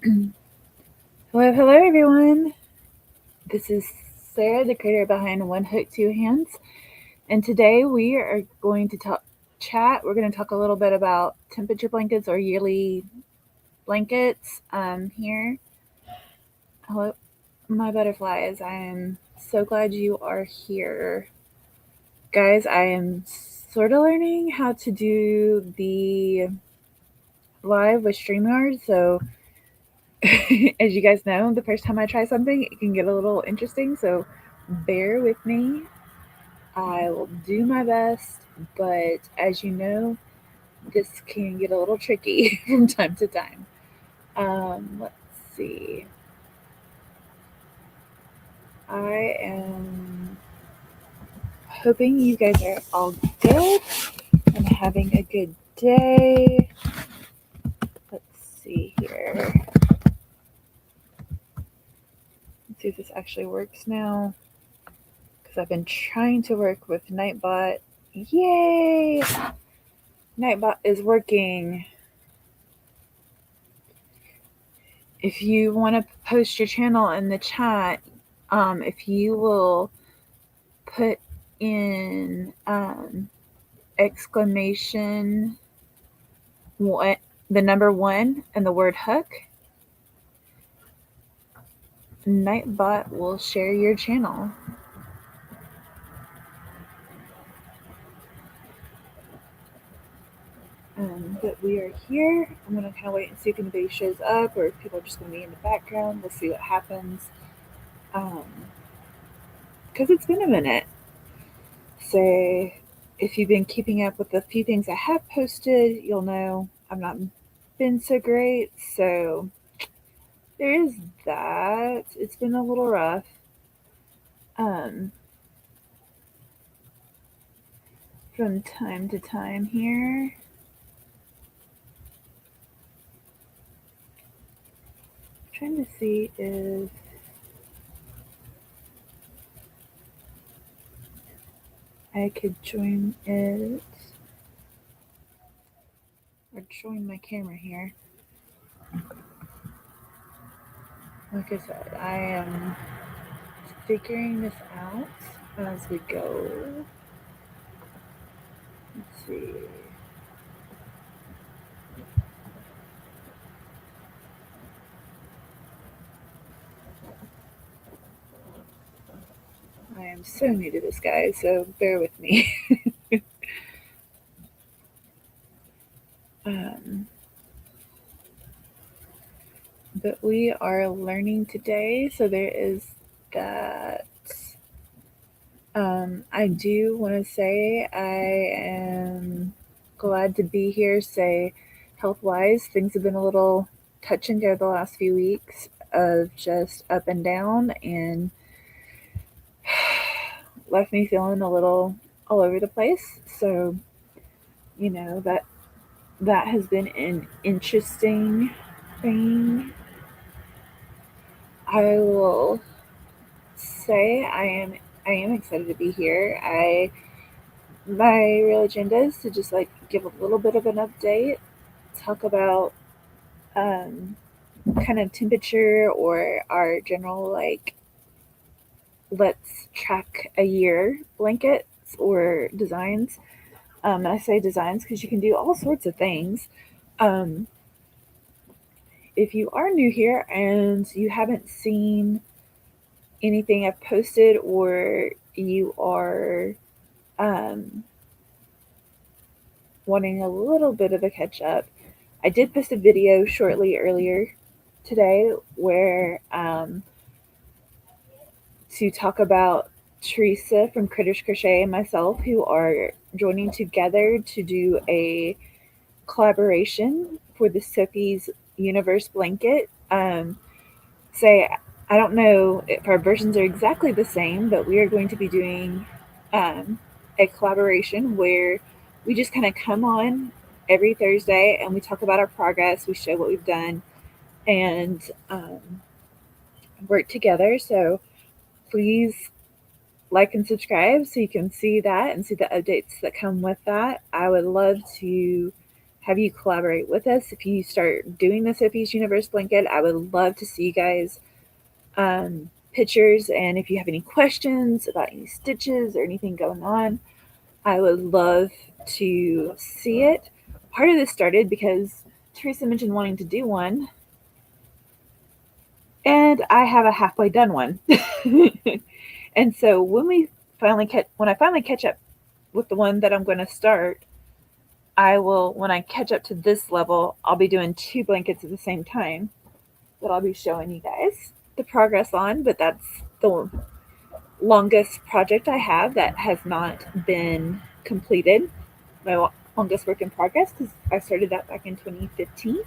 Hello, everyone. This is Sarah, the creator behind One Hook, Two Hands, and today we are going to chat. We're going to talk a little bit about temperature blankets or yearly blankets. Here, hello, my butterflies. I am so glad you are here, guys. I am sort of learning how to do the live with StreamYard, so as you guys know, the first time I try something, it can get a little interesting, so bear with me. I will do my best, but as you know, this can get a little tricky from time to time. Let's see. I am hoping you guys are all good and having a good day. Let's see here. Let's see if this actually works now. Because I've been trying to work with Nightbot. Yay! Nightbot is working. If you want to post your channel in the chat, if you will put in exclamation one, the number one, and the word hook, Nightbot will share your channel. But we are here. I'm gonna kind of wait and see if anybody shows up or if people are just gonna be in the background. We'll see what happens. Because it's been a minute. So if you've been keeping up with the few things I have posted, you'll know I've not been so great. So there is that. It's been a little rough. Um, from time to time here. Trying to see if I could join it or join my camera here. Like I said, I am figuring this out as we go. Let's see. I am so new to this, guys, so bear with me. um, but we are learning today, so there is that. I do want to say I am glad to be here. Say, health wise, things have been a little touch and go the last few weeks of just up and down, and left me feeling a little all over the place. So, that has been an interesting thing. I will say I am excited to be here. My real agenda is to just like give a little bit of an update, talk about um, kind of temperature or our general like let's track a year blankets or designs. And I say designs because you can do all sorts of things. Um, if you are new here and you haven't seen anything I've posted or you are um, wanting a little bit of a catch up, I did post a video shortly earlier today where to talk about Teresa from Critters Crochet and myself, who are joining together to do a collaboration for the Sophie's Universe blanket. Say, I don't know if our versions are exactly the same, but we are going to be doing a collaboration where we just kind of come on every Thursday and we talk about our progress, we show what we've done, and work together. So please like and subscribe so you can see that and see the updates that come with that. I would love to have you collaborate with us. If you start doing the Sophie's Universe blanket, I would love to see you guys pictures, and if you have any questions about any stitches or anything going on, I would love to see it. Part of this started because Teresa mentioned wanting to do one, and I have a halfway done one. And so when I finally catch up with the one that I'm going to start, I will, when I catch up to this level, I'll be doing 2 blankets at the same time that I'll be showing you guys the progress on. But that's the longest project I have that has not been completed. My longest work in progress, because I started that back in 2015,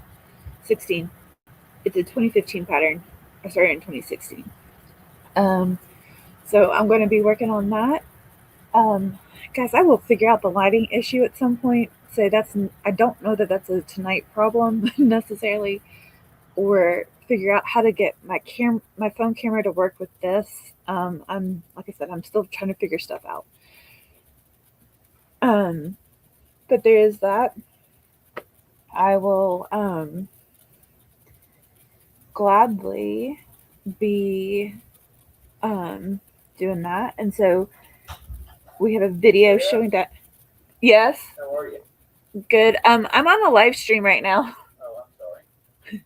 16. It's a 2015 pattern. I started in 2016. Um, so I'm going to be working on that. Um, Guys, I will figure out the lighting issue at some point. So I don't know that that's a tonight problem necessarily, or figure out how to get my phone camera to work with this. I'm like I said, I'm still trying to figure stuff out. Um, but there is that. I will gladly be um, doing that. And so we have a video showing that. Yes. How are you? Good. I'm on a live stream right now. Oh, I'm sorry.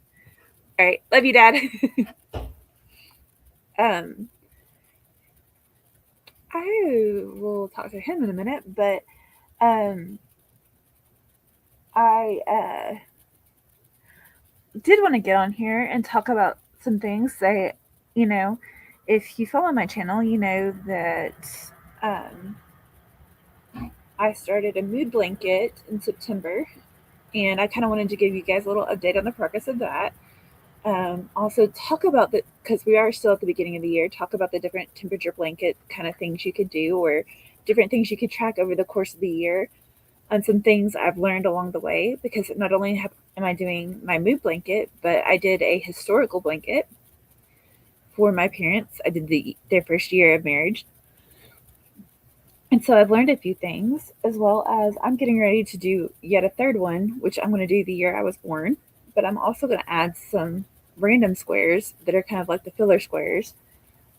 All right. Love you, Dad. um, I will talk to him in a minute, but um, I did want to get on here and talk about some things that, you know, if you follow my channel, you know that um, I started a mood blanket in September, and I kind of wanted to give you guys a little update on the progress of that. Also, talk about because we are still at the beginning of the year, talk about the different temperature blanket kind of things you could do, or different things you could track over the course of the year, and some things I've learned along the way. Because not only am I doing my mood blanket, but I did a historical blanket for my parents. I did their first year of marriage. And so I've learned a few things, as well as I'm getting ready to do yet a third one, which I'm going to do the year I was born. But I'm also going to add some random squares that are kind of like the filler squares,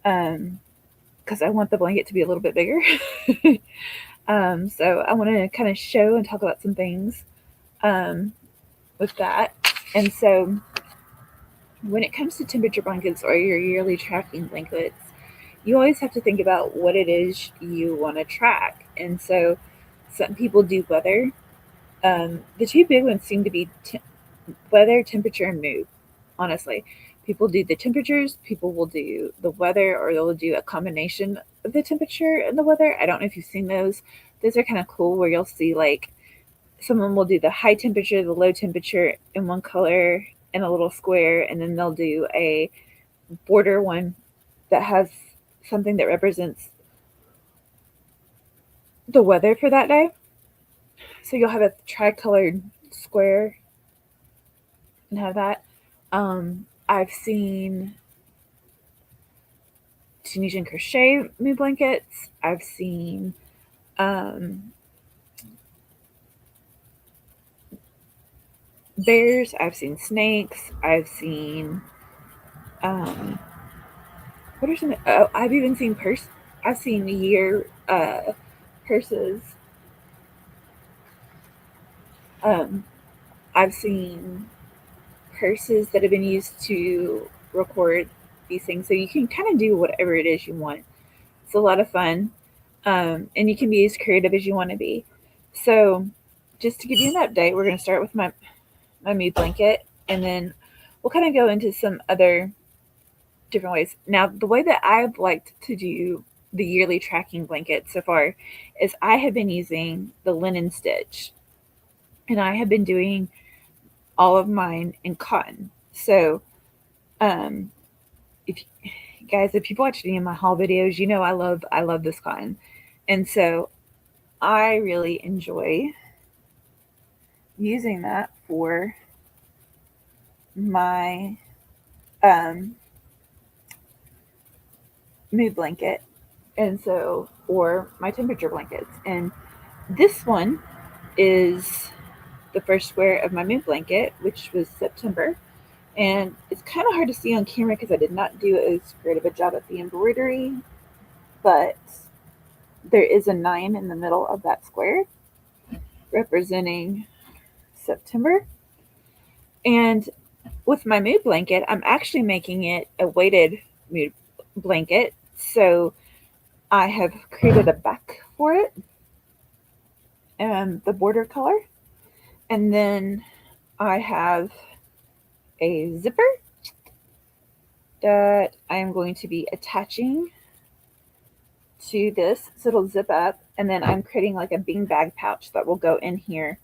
because I want the blanket to be a little bit bigger. So I want to kind of show and talk about some things um, with that. And so when it comes to temperature blankets or your yearly tracking blankets, you always have to think about what it is you want to track. And so some people do weather. The 2 big ones seem to be weather, temperature, and mood. Honestly, people do the temperatures, people will do the weather, or they'll do a combination of the temperature and the weather. I don't know if you've seen those. Those are kind of cool, where you'll see like someone will do the high temperature, the low temperature in one color in a little square, and then they'll do a border one that has something that represents the weather for that day. So you'll have a tricolored square and have that. I've seen Tunisian crochet mood blankets. I've seen bears. I've seen snakes. I've seen what are some? Oh, I've even seen I've seen year purses. Um, I've seen purses that have been used to record these things, so you can kind of do whatever it is you want. It's a lot of fun, and you can be as creative as you want to be. So, just to give you an update, we're going to start with my mood blanket, and then we'll kind of go into some other different ways. Now, the way that I've liked to do the yearly tracking blanket so far is I have been using the linen stitch, and I have been doing all of mine in cotton. So, um, if guys, if you've watched any of my haul videos, you know I love this cotton, and so I really enjoy using that for my um, mood blanket, and so or my temperature blankets. And this one is the first square of my mood blanket, which was September. And it's kind of hard to see on camera because I did not do as great of a job at the embroidery, but there is a 9 in the middle of that square representing September. And with my mood blanket, I'm actually making it a weighted mood blanket. So I have created a back for it and the border color. And then I have a zipper that I am going to be attaching to this so it'll zip up. And then I'm creating like a beanbag pouch that will go in here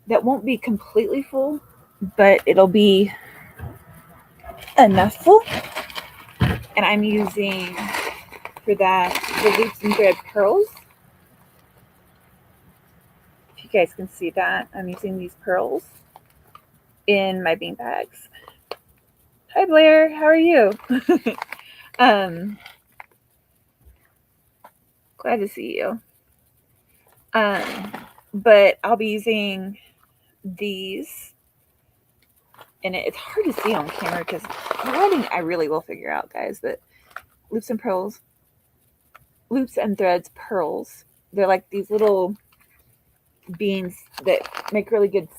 that won't be completely full, but it'll be enough full. And I'm using for that the Loops and Thread pearls. If you guys can see that, I'm using these pearls in my bean bags. Hi Blair, how are you? Glad to see you. But I'll be using these, and it's hard to see on camera because lighting I really will figure out, guys. But Loops and Threads pearls. They're like these little beans that make really good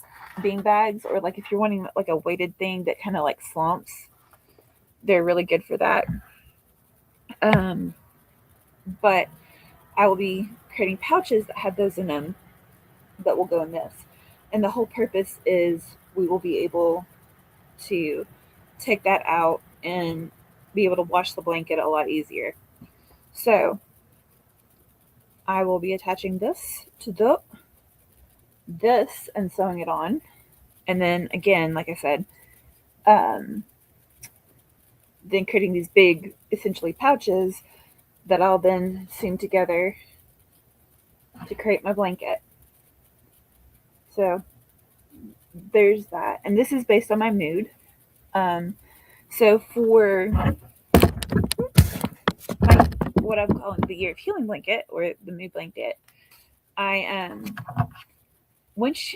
bean bags, or like if you're wanting like a weighted thing that kind of like slumps, they're really good for that. But I will be creating pouches that have those in them that will go in this. And the whole purpose is we will be able to take that out and be able to wash the blanket a lot easier. So I will be attaching this to this and sewing it on. And then again, like I said, then creating these big, essentially pouches that I'll then seam together to create my blanket. So there's that. And this is based on my mood. So for what I'm calling the Year of Healing blanket or the mood blanket, once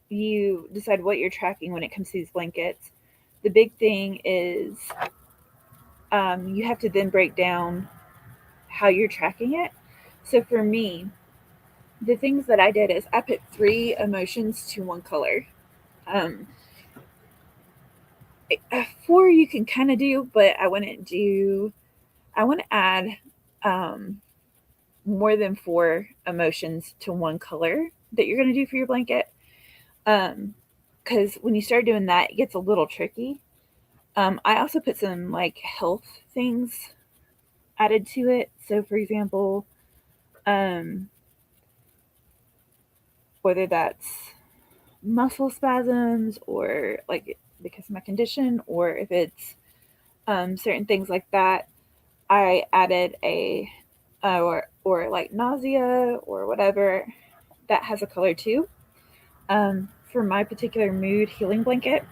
you decide what you're tracking when it comes to these blankets, the big thing is you have to then break down how you're tracking it. So for me, the things that I did is I put 3 emotions to 1 color. 4 you can kind of do, but I want to add more than 4 emotions to 1 color that you're going to do for your blanket. Because when you start doing that, it gets a little tricky. I also put some like health things added to it. So for example, whether that's muscle spasms or like because of my condition, or if it's certain things like that, I added a or like nausea or whatever that has a color too. For my particular mood healing blanket,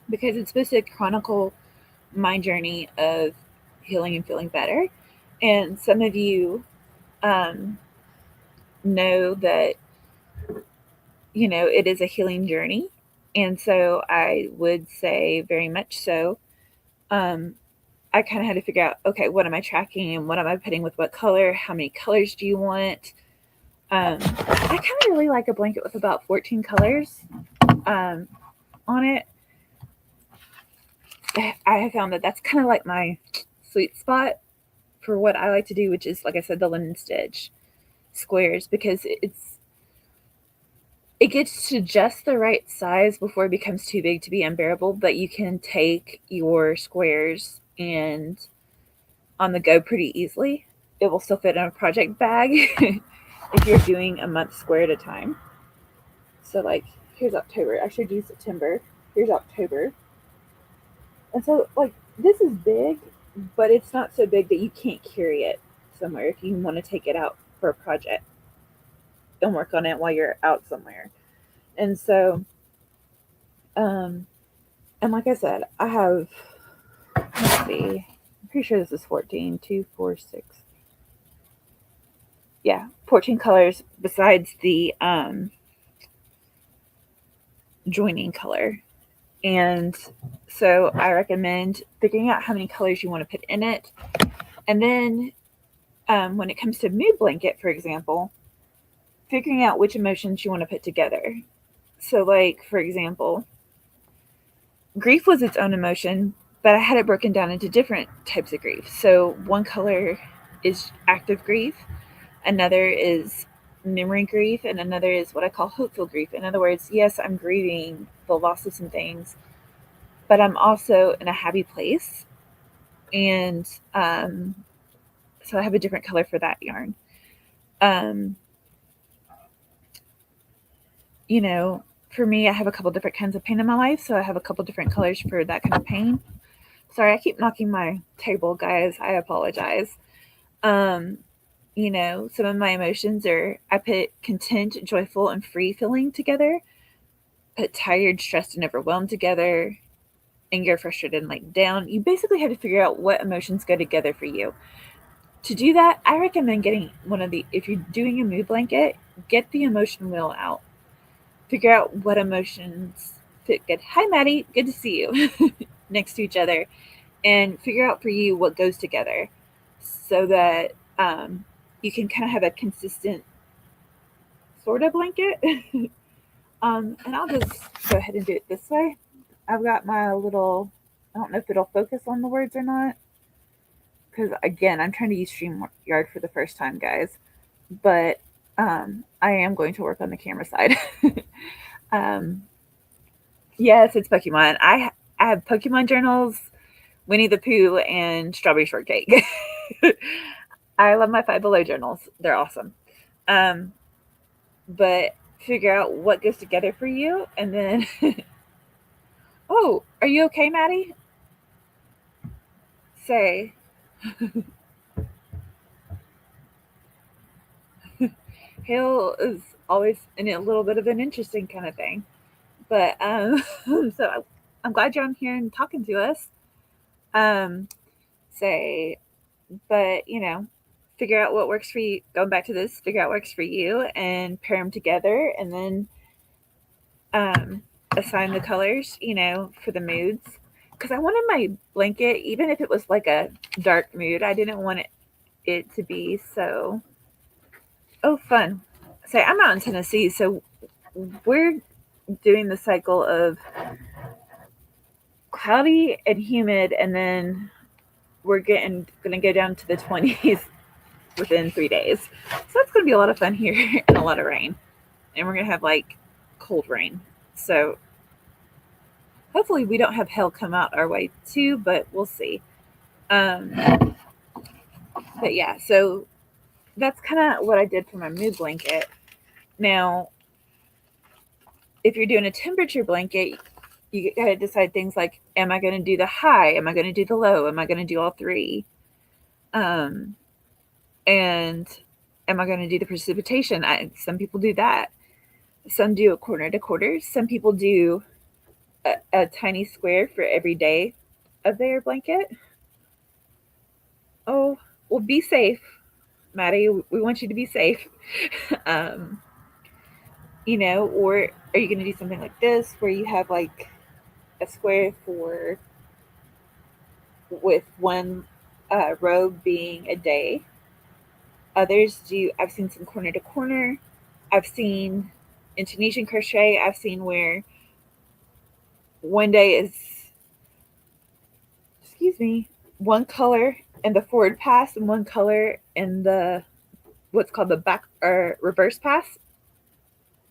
because it's supposed to chronicle my journey of healing and feeling better. And some of you know that, it is a healing journey. And so I would say very much so. I kind of had to figure out, okay, what am I tracking and what am I putting with what color? How many colors do you want? I kind of really like a blanket with about 14 colors on it. I have found that that's kind of like my sweet spot for what I like to do, which is, like I said, the linen stitch squares, because it gets to just the right size before it becomes too big to be unbearable, but you can take your squares and on the go pretty easily. It will still fit in a project bag if you're doing a month square at a time. So like here's October. I should do September. Here's October. And so like this is big, but it's not so big that you can't carry it somewhere if you want to take it out for a project and work on it while you're out somewhere. And so and like I said, I have, let's see, I'm pretty sure this is 14, 2, 4, 6. Yeah, 14 colors besides the joining color. And so I recommend figuring out how many colors you want to put in it. And then when it comes to mood blanket, for example, figuring out which emotions you want to put together. So, like, for example, grief was its own emotion, but I had it broken down into different types of grief. So, one color is active grief, another is memory grief, and another is what I call hopeful grief. In other words, yes, I'm grieving the loss of some things, but I'm also in a happy place. And so I have a different color for that yarn. Um, you know, for me, I have a couple different kinds of pain in my life, so I have a couple different colors for that kind of pain. Sorry, I keep knocking my table, guys. I apologize. Um, some of my emotions are I put content, joyful, and free feeling together, put tired, stressed, and overwhelmed together, anger, frustrated, and like down. You basically have to figure out what emotions go together for you. To do that, I recommend getting if you're doing a mood blanket, get the emotion wheel out. Figure out what emotions fit good. Hi, Maddie. Good to see you next to each other. And figure out for you what goes together so that you can kind of have a consistent sort of blanket. And I'll just go ahead and do it this way. I've got my little, I don't know if it'll focus on the words or not. Because again, I'm trying to use StreamYard for the first time, guys. But I am going to work on the camera side. um, yes, it's Pokemon. I have Pokemon journals, Winnie the Pooh, and Strawberry Shortcake. I love my Five Below journals. They're awesome. Um, but figure out what goes together for you, and then oh, are you okay, Maddie? Say. Hail is always in a little bit of an interesting kind of thing. But so I'm glad you're on here and talking to us. Um, say, but figure out what works for you. Going back to this, figure out what works for you and pair them together, and then um, assign the colors. For the moods. Because I wanted my blanket, even if it was like a dark mood, I didn't want it to be so. Oh, fun! Say, I'm out in Tennessee, so we're doing the cycle of cloudy and humid, and then we're gonna go down to the 20s within 3 days. So that's gonna be a lot of fun here and a lot of rain, and we're gonna have like cold rain. So hopefully we don't have hail come out our way too, but we'll see. Um, but yeah, so that's kind of what I did for my mood blanket. Now, if you're doing a temperature blanket, you got to decide things like, am I going to do the high? Am I going to do the low? Am I going to do all three? Um, and am I going to do the precipitation? Some people do that. Some do a corner to quarter. Some people do a tiny square for every day of their blanket. Oh, well, be safe, Maddie. We want you to be safe. um, or are you going to do something like this where you have like a square for with one row being a day? Others do, I've seen some corner to corner. I've seen in Tunisian crochet, I've seen where one day is, excuse me, one color in the forward pass and one color in the what's called the back or reverse pass.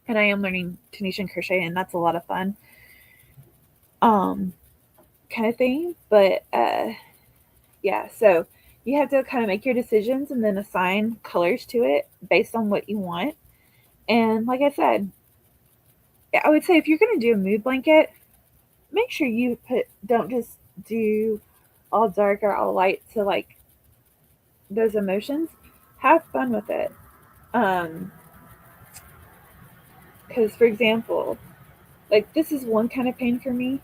And I am learning Tunisian crochet, and that's a lot of fun. Kind of thing. But yeah, so you have to kind of make your decisions and then assign colors to it based on what you want. And like I said, I would say if you're going to do a mood blanket, make sure you don't just do all dark or all light to like those emotions. Have fun with it. Because for example, like this is one kind of pain for me,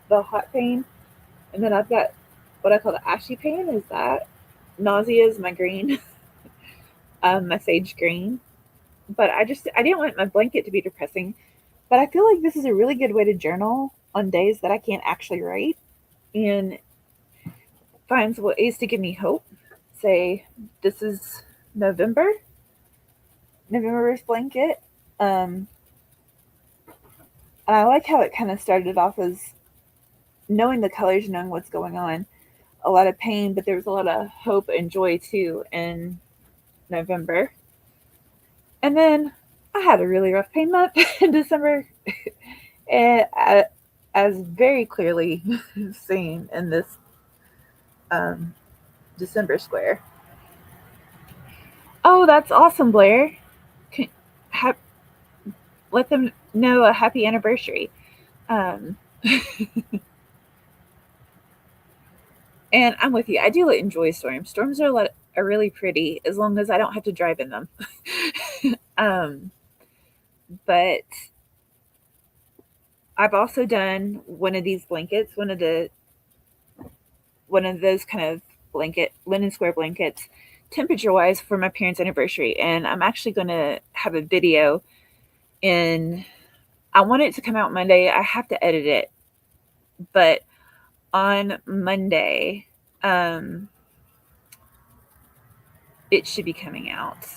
the hot pain, and then I've got what I call the ashy pain. Is that nausea is my green, my sage green. But I didn't want my blanket to be depressing, But I feel like this is a really good way to journal on days that I can't actually write and finds ways to give me hope. Say, this is November, November's blanket. Um, and I like how it kind of started off as knowing the colors, knowing what's going on. A lot of pain, but there was a lot of hope and joy too in November. And then I had a really rough pain month in December, and as very clearly seen in this um, December square. Oh, that's awesome, Blair. Can, ha- let them know a happy anniversary. Um, and I'm with you. I do enjoy storms. Storms are really pretty as long as I don't have to drive in them. um, but I've also done one of these blankets, one of those kind of blanket linen square blankets, temperature wise for my parents' anniversary, and I'm actually going to have a video in. I want it to come out Monday. I have to edit it, but on Monday, um, it should be coming out.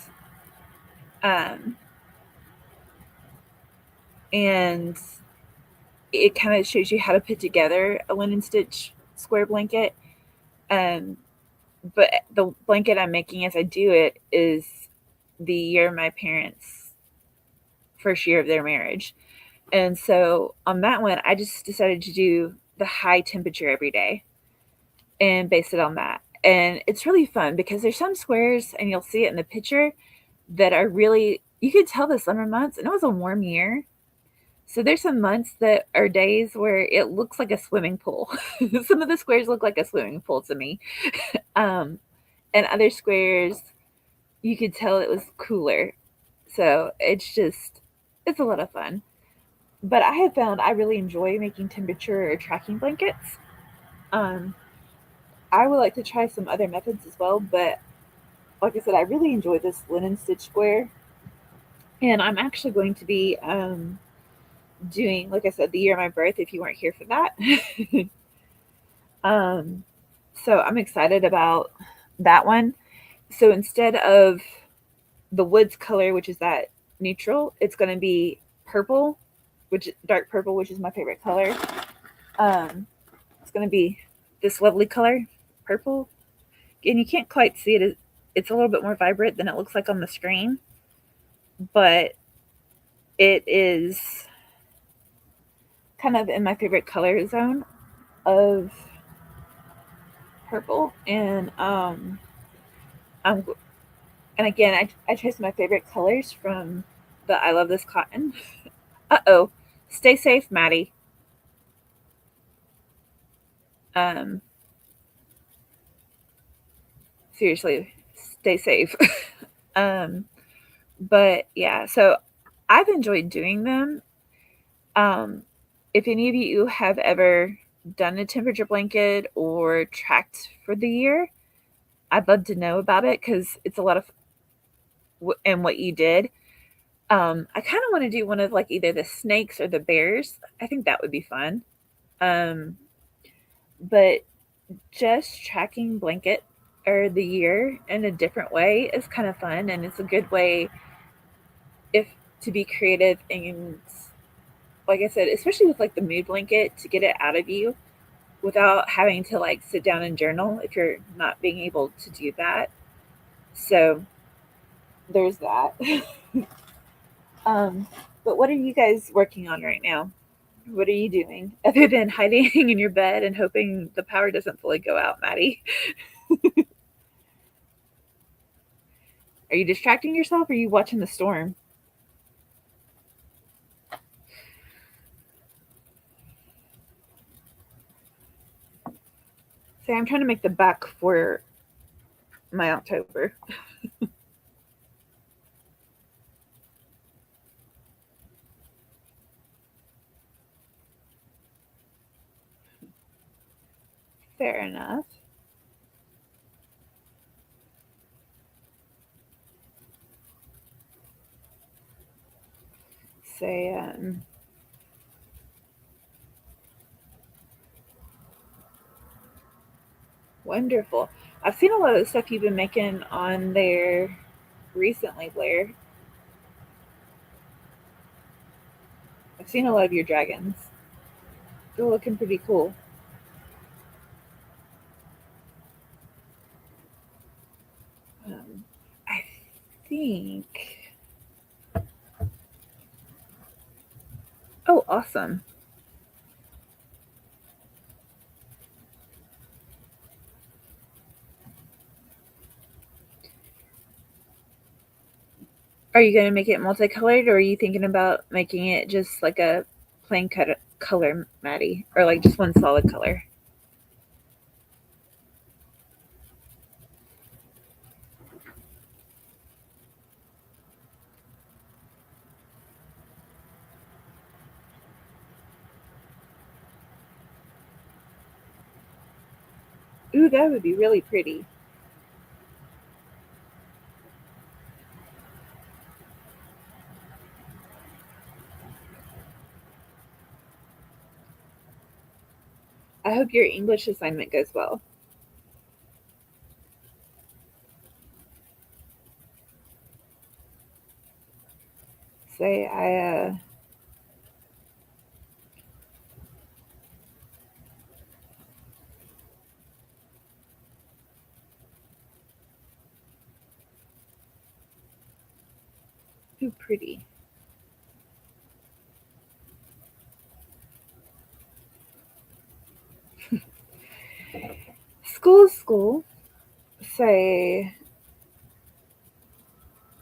Um, and it kind of shows you how to put together a linen stitch square blanket. Um, but the blanket I'm making as I do it is the year my parents' first year of their marriage. And so on that one, I just decided to do the high temperature every day and base it on that. And it's really fun because there's some squares, and you'll see it in the picture, that are really, you could tell the summer months, and it was a warm year. So there's some months that are days where it looks like a swimming pool. Some of the squares look like a swimming pool to me. Um, and other squares, you could tell it was cooler. So it's a lot of fun. But I have found I really enjoy making temperature tracking blankets. Um, I would like to try some other methods as well, but like I said, I really enjoy this linen stitch square, and I'm actually going to be doing, like I said, the year of my birth. If you weren't here for that, um, so I'm excited about that one. So instead of the woods color, which is that neutral, it's going to be purple, which dark purple, which is my favorite color. Um, it's going to be this lovely color, purple, and you can't quite see it. It's a little bit more vibrant than it looks like on the screen, but it is kind of in my favorite color zone of purple. And I'm and again, I chose my favorite colors from the I Love This Cotton. Uh-oh, stay safe, Maddie. Um, seriously, stay safe. um, but yeah, so I've enjoyed doing them. Um, if any of you have ever done a temperature blanket or tracked for the year, I'd love to know about it because it's a lot of and what you did. I kind of want to do one of like either the snakes or the bears. I think that would be fun. Um, but just tracking blanket or the year in a different way is kind of fun, and it's a good way if to be creative and like I said, especially with like the mood blanket to get it out of you without having to like sit down and journal if you're not being able to do that. So there's that. um, but what are you guys working on right now? What are you doing other than hiding in your bed and hoping the power doesn't fully go out, Maddie? Are you distracting yourself or are you watching the storm? Say, I'm trying to make the back for my October. Fair enough. Say, Wonderful. I've seen a lot of the stuff you've been making on there recently, Blair. I've seen a lot of your dragons. They're looking pretty cool. I think. Oh, awesome. Are you going to make it multicolored, or are you thinking about making it just like a plain color, Maddie, or like just one solid color? Ooh, that would be really pretty. I hope your English assignment goes well. Say, ooh, pretty. School. Say,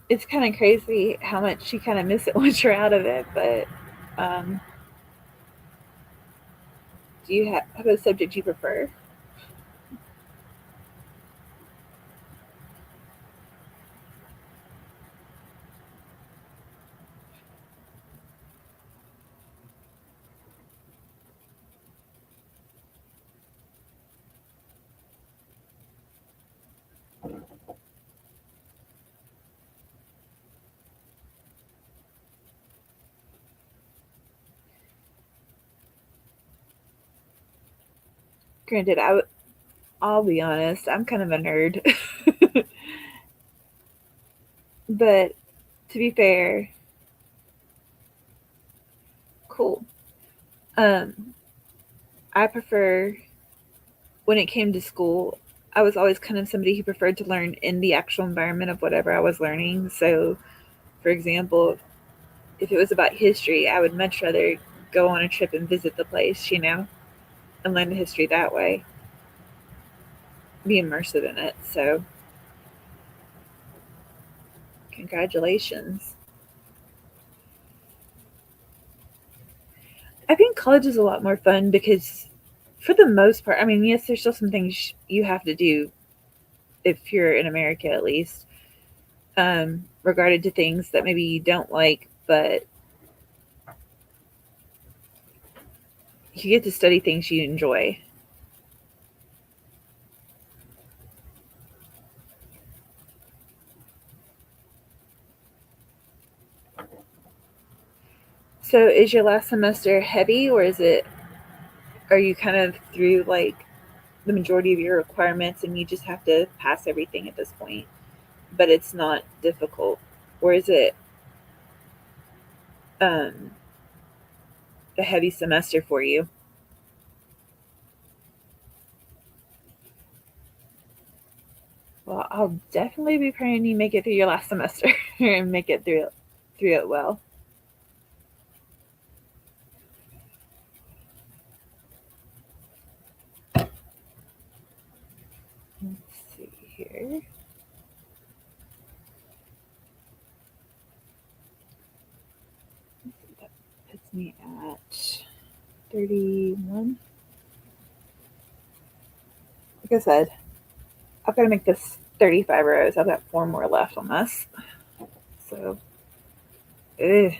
it's kind of crazy how much you kind of miss it once you're out of it, but um, do you have a subject you prefer? Granted, I'll be honest, I'm kind of a nerd. But to be fair, cool. Um, I prefer when it came to school, I was always kind of somebody who preferred to learn in the actual environment of whatever I was learning. So, for example, if it was about history, I would much rather go on a trip and visit the place, and learn the history that way, be immersive in it. So, congratulations. I think college is a lot more fun because, for the most part, I mean, yes, there's still some things you have to do if you're in America at least, regarded to things that maybe you don't like, but you get to study things you enjoy. So, is your last semester heavy, or are you kind of through like the majority of your requirements and you just have to pass everything at this point, but it's not difficult, or is it um, a heavy semester for you? Well, I'll definitely be praying you make it through your last semester and make it through it well. Let's see here. That puts me at 31. Like I said, I've got to make this 35 rows. I've got 4 more left on this. So, ugh.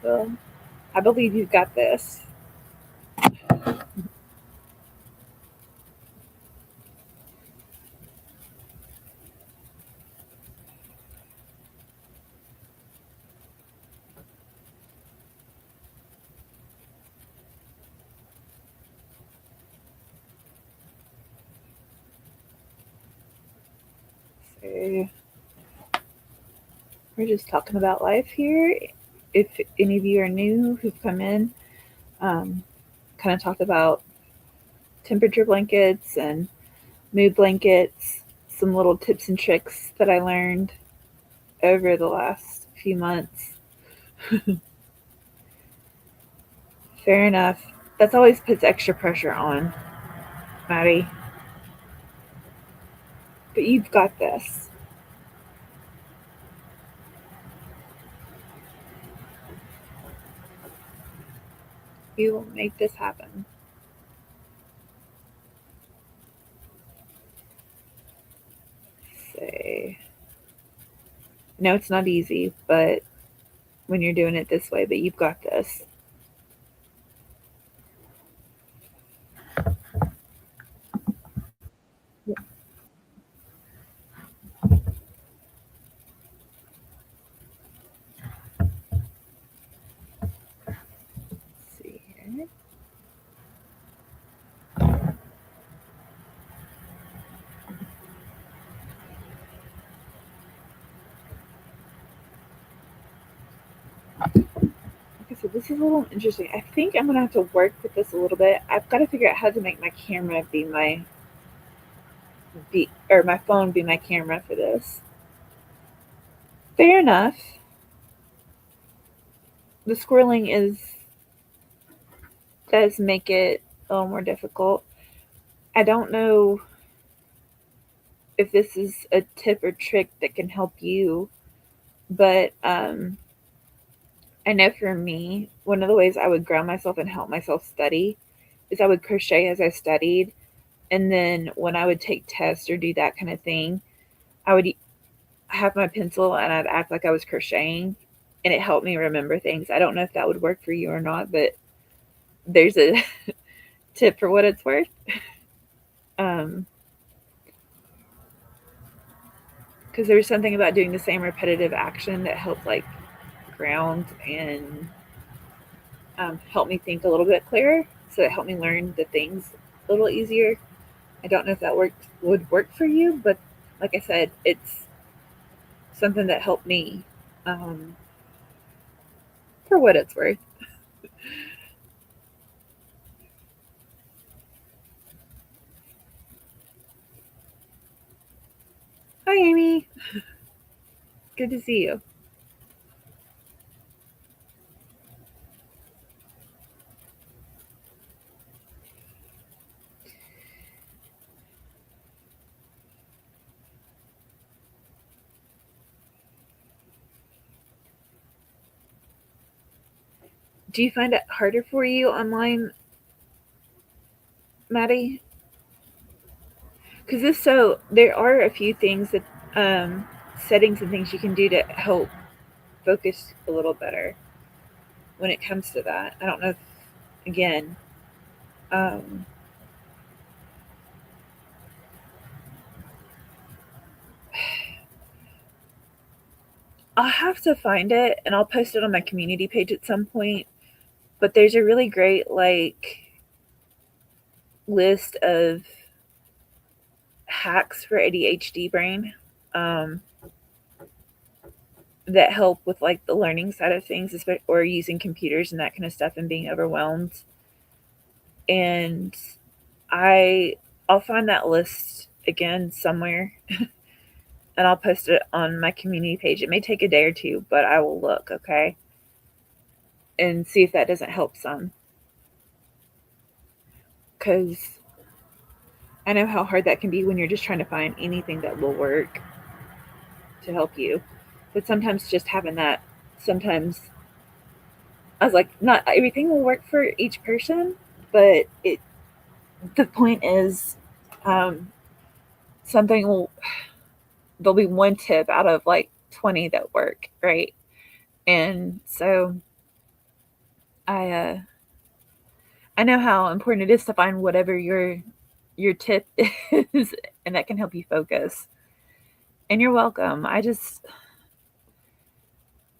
Well, I believe you've got this. So we're just talking about life here. If any of you are new who've come in, kind of talked about temperature blankets and mood blankets, some little tips and tricks that I learned over the last few months. Fair enough. That's always puts extra pressure on, Maddie. But you've got this. You will make this happen. Say, no, it's not easy, but when you're doing it this way, but you've got this. Let's see here. Okay, so this is a little interesting. I think I'm gonna have to work with this a little bit. I've got to figure out how to make my camera or my phone be my camera for this. Fair enough. The squirreling does make it a little more difficult. I don't know if this is a tip or trick that can help you, but I know for me, one of the ways I would ground myself and help myself study is I would crochet as I studied. And then when I would take tests or do that kind of thing, I would have my pencil and I'd act like I was crocheting, and it helped me remember things. I don't know if that would work for you or not, but there's a tip for what it's worth. Um, because there's something about doing the same repetitive action that helped like ground and help me think a little bit clearer. So it helped me learn the things a little easier. I don't know if that would work for you, but like I said, it's something that helped me um, for what it's worth. Hi, Amy. Good to see you. Do you find it harder for you online, Maddie? Because if so, there are a few things that settings and things you can do to help focus a little better when it comes to that. I don't know if, again, um, I'll have to find it and I'll post it on my community page at some point. But there's a really great like list of hacks for ADHD brain um, that help with like the learning side of things, or using computers and that kind of stuff and being overwhelmed. And I I'll find that list again somewhere and I'll post it on my community page. It may take a day or two, but I will look, okay? And see if that doesn't help some. Cuz I know how hard that can be when you're just trying to find anything that will work to help you. But sometimes just having that, sometimes I was like, not everything will work for each person, but the point is, um, something will, there'll be one tip out of like 20 that work, right? And so I, uh, I know how important it is to find whatever your tip is, and that can help you focus. And you're welcome.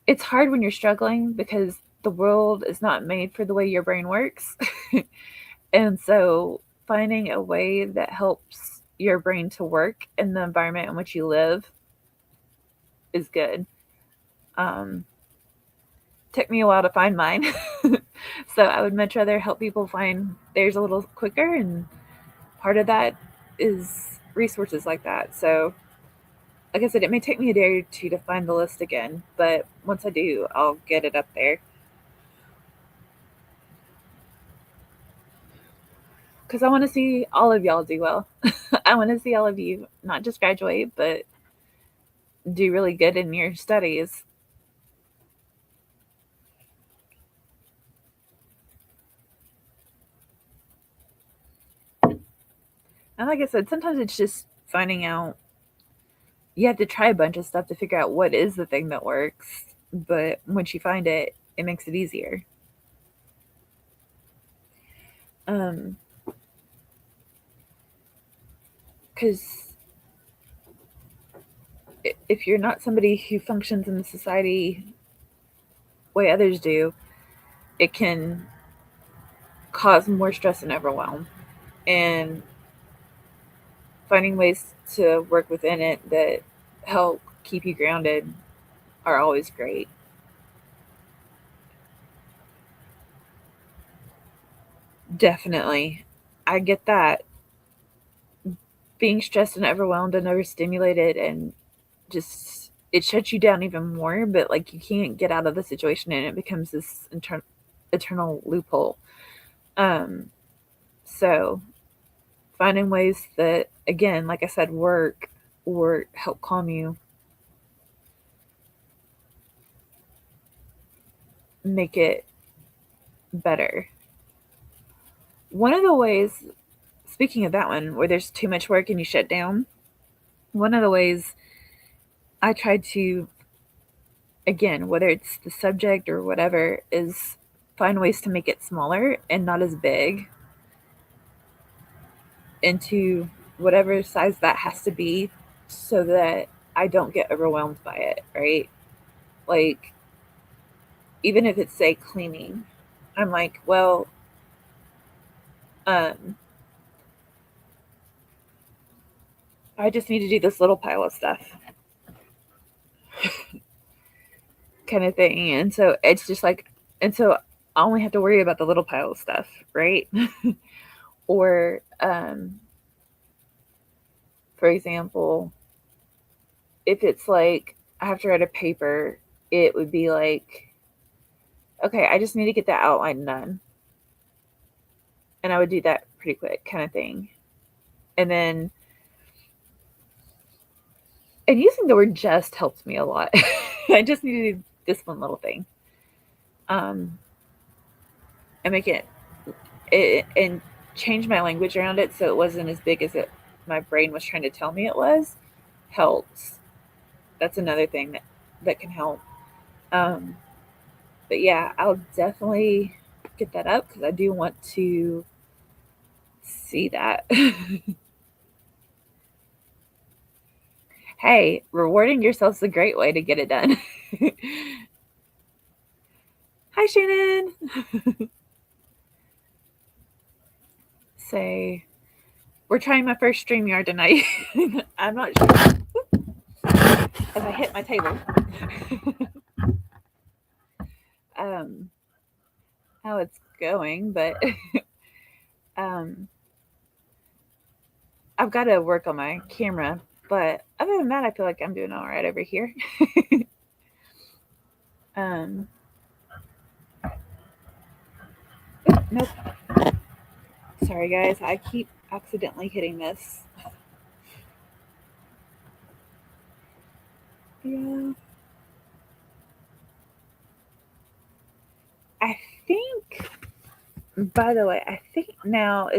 It's hard when you're struggling because the world is not made for the way your brain works. And so finding a way that helps your brain to work in the environment in which you live is good. Um, Took me a while to find mine. So I would much rather help people find theirs a little quicker. And part of that is resources like that. So, like I said, it may take me a day or two to find the list again, but once I do, I'll get it up there. Because I want to see all of y'all do well. I want to see all of you not just graduate, but do really good in your studies. And like I said, sometimes it's just finding out. You have to try a bunch of stuff to figure out what is the thing that works. But once you find it, it makes it easier. Um, because if you're not somebody who functions in the society way others do, it can cause more stress and overwhelm. And finding ways to work within it that help keep you grounded are always great. Definitely. I get that. Being stressed and overwhelmed and overstimulated and just it shuts you down even more, but like you can't get out of the situation and it becomes this eternal loophole. Um so finding ways that again, like I said, work or help calm you, make it better. One of the ways, speaking of that one, where there's too much work and you shut down, one of the ways I try to, again, whether it's the subject or whatever, is find ways to make it smaller and not as big into whatever size that has to be so that I don't get overwhelmed by it, right? Like, even if it's, say, cleaning, I'm like, well, um, I just need to do this little pile of stuff kind of thing. And so it's just like, and so I only have to worry about the little pile of stuff, right? Or, for example, if it's like I have to write a paper, it would be like, okay, I just need to get that outline done. And I would do that pretty quick, kind of thing. And then, and using the word just helps me a lot. I just need to do this one little thing. Um, and make it and change my language around it so it wasn't as big as it my brain was trying to tell me it was helps. That's another thing that can help. Um, but yeah, I'll definitely get that up because I do want to see that. Hey, rewarding yourself's a great way to get it done. Hi, Shannon. Say, we're trying my first StreamYard tonight. I'm not sure as I hit my table. um, how it's going, but um, I've got to work on my camera. But other than that, I feel like I'm doing all right over here. um, nope. Sorry, guys. I keep accidentally hitting this. Yeah. I think, by the way, I think now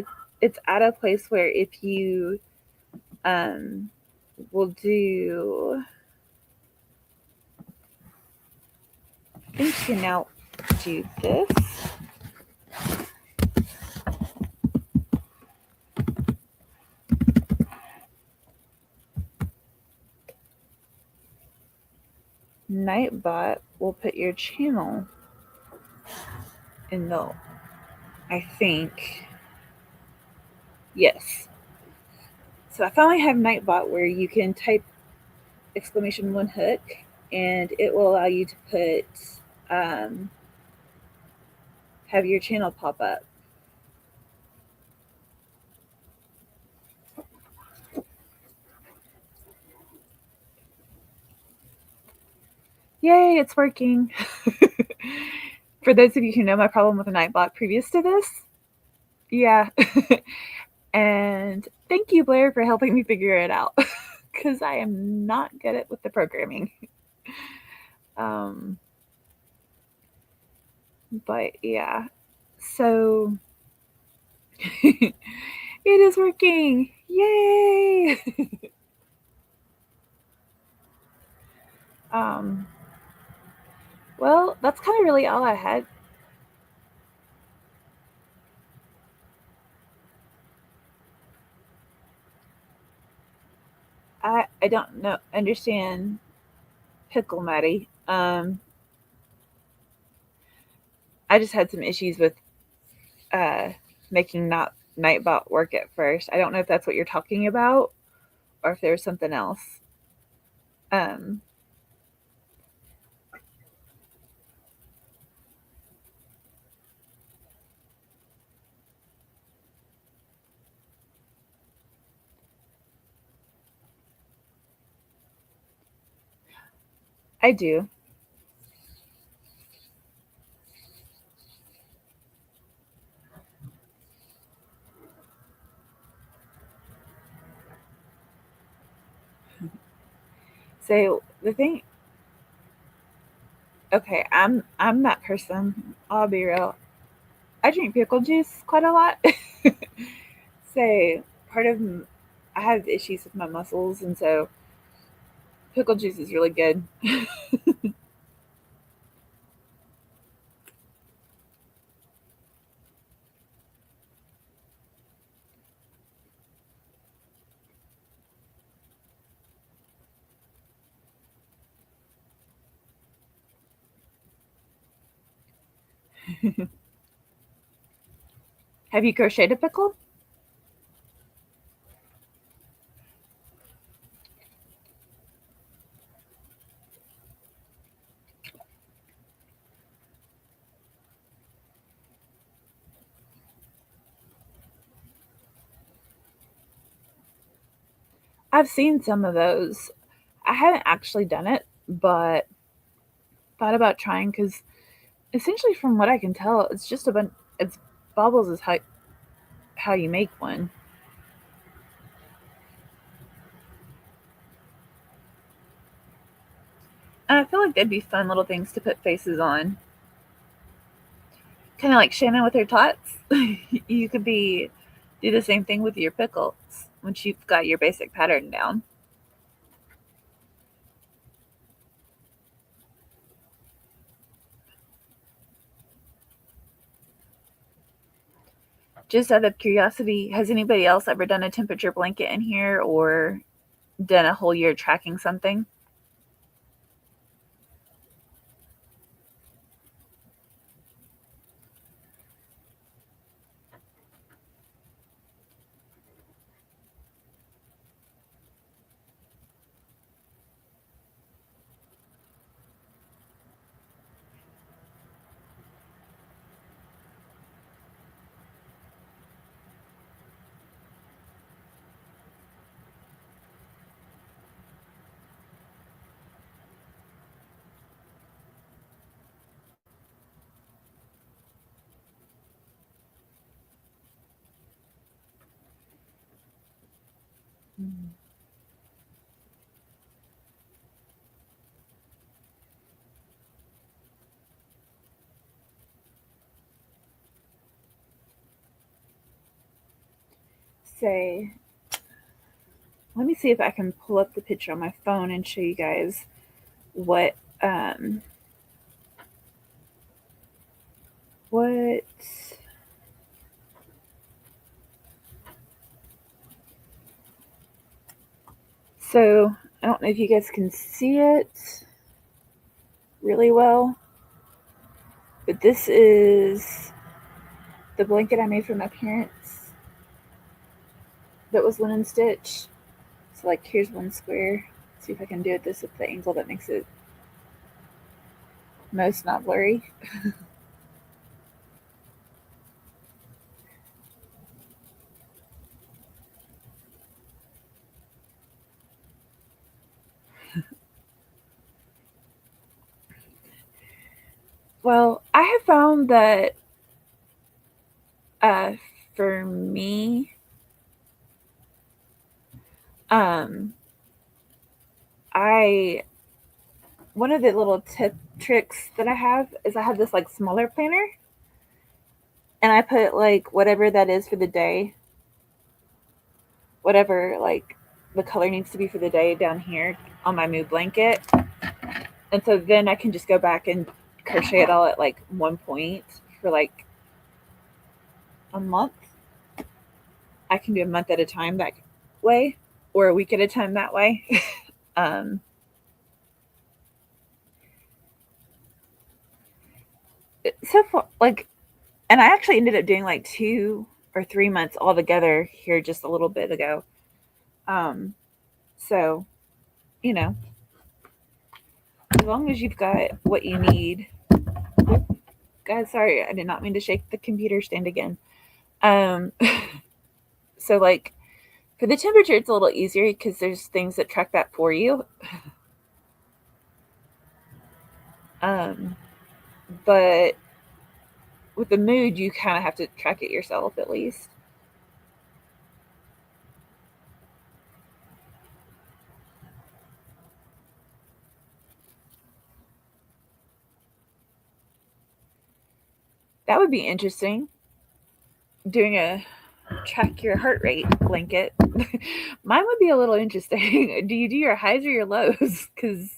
it's at a place where if you um will do, I think you can now do this. Nightbot will put your channel in the, I think, yes. So I finally have Nightbot where you can type exclamation one hook and it will allow you to put have your channel pop up. Yay, it's working. For those of you who know my problem with a Nightbot previous to this, yeah. And thank you, Blair, for helping me figure it out because I am not good at with the programming. But yeah, so it is working. Yay! Well, that's kind of really all I had. I don't know understand Pickle Maddie. I just had some issues with uh making not Nightbot work at first. I don't know if that's what you're talking about or if there's something else. Um I do. So the thing okay, I'm that person. I'll be real. I drink pickle juice quite a lot. So part of I have issues with my muscles, and so pickle juice is really good. Have you crocheted a pickle? I've seen some of those. I haven't actually done it, but thought about trying because essentially, from what I can tell, it's just a bunch. It's bubbles is how you make one. And I feel like they'd be fun little things to put faces on. Kind of like Shannon with her tots. You could be do the same thing with your pickles once you've got your basic pattern down. Just out of curiosity, has anybody else ever done a temperature blanket in here or done a whole year tracking something? Mm. Say, let me see if I can pull up the picture on my phone and show you guys what what so I don't know if you guys can see it really well, but this is the blanket I made for my parents. that was linen stitch. So like here's one square. Let's see if I can do it this at the angle that makes it most not blurry. Well, I have found that uh, for me, um, I one of the little tip tricks that I have is I have this like smaller planner, and I put like whatever that is for the day, whatever like the color needs to be for the day down here on my mood blanket, and so then I can just go back and crochet it all at like one point for like a month. I can do a month at a time that way, or a week at a time that way. um, so far, like, and I actually ended up doing like 2 or 3 months all together here just a little bit ago. Um, so, you know, as long as you've got what you need. Guys, sorry, I did not mean to shake the computer stand again. Um, so, like, for the temperature, it's a little easier because there's things that track that for you. Um, but with the mood, you kind of have to track it yourself at least. That would be interesting. Doing a track your heart rate blanket. Mine would be a little interesting. Do you do your highs or your lows? Because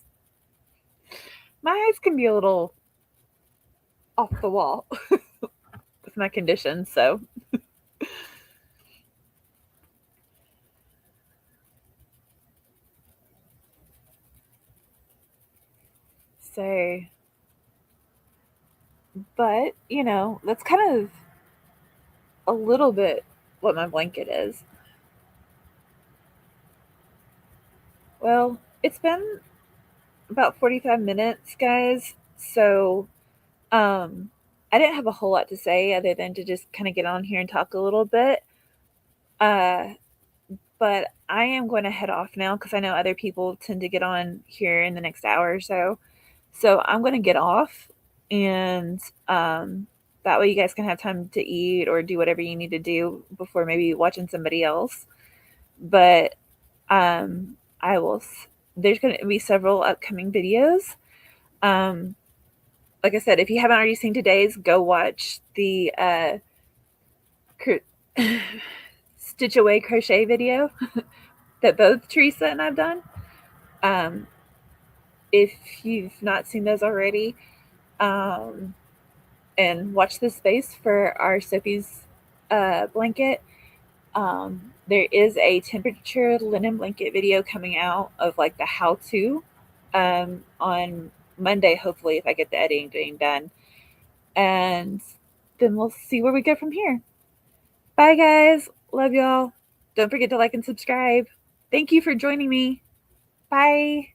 my highs can be a little off the wall with my condition. So, but that's kind of a little bit what my blanket is. Well, it's been about 45 minutes, guys. So, um, I didn't have a whole lot to say other than to just kind of get on here and talk a little bit. Uh, but I am going to head off now because I know other people tend to get on here in the next hour or so. So I'm going to get off, and that way you guys can have time to eat or do whatever you need to do before maybe watching somebody else. But I will. There's going to be several upcoming videos. Um, like I said, if you haven't already seen today's, go watch the Stitch Away crochet video that both Teresa and I've done. Um, if you've not seen those already, um, and watch the space for our Sophie's blanket. There is a temperature linen blanket video coming out of like the how to on Monday, hopefully, if I get the editing done. And then we'll see where we go from here. Bye, guys. Love y'all. Don't forget to like and subscribe. Thank you for joining me. Bye.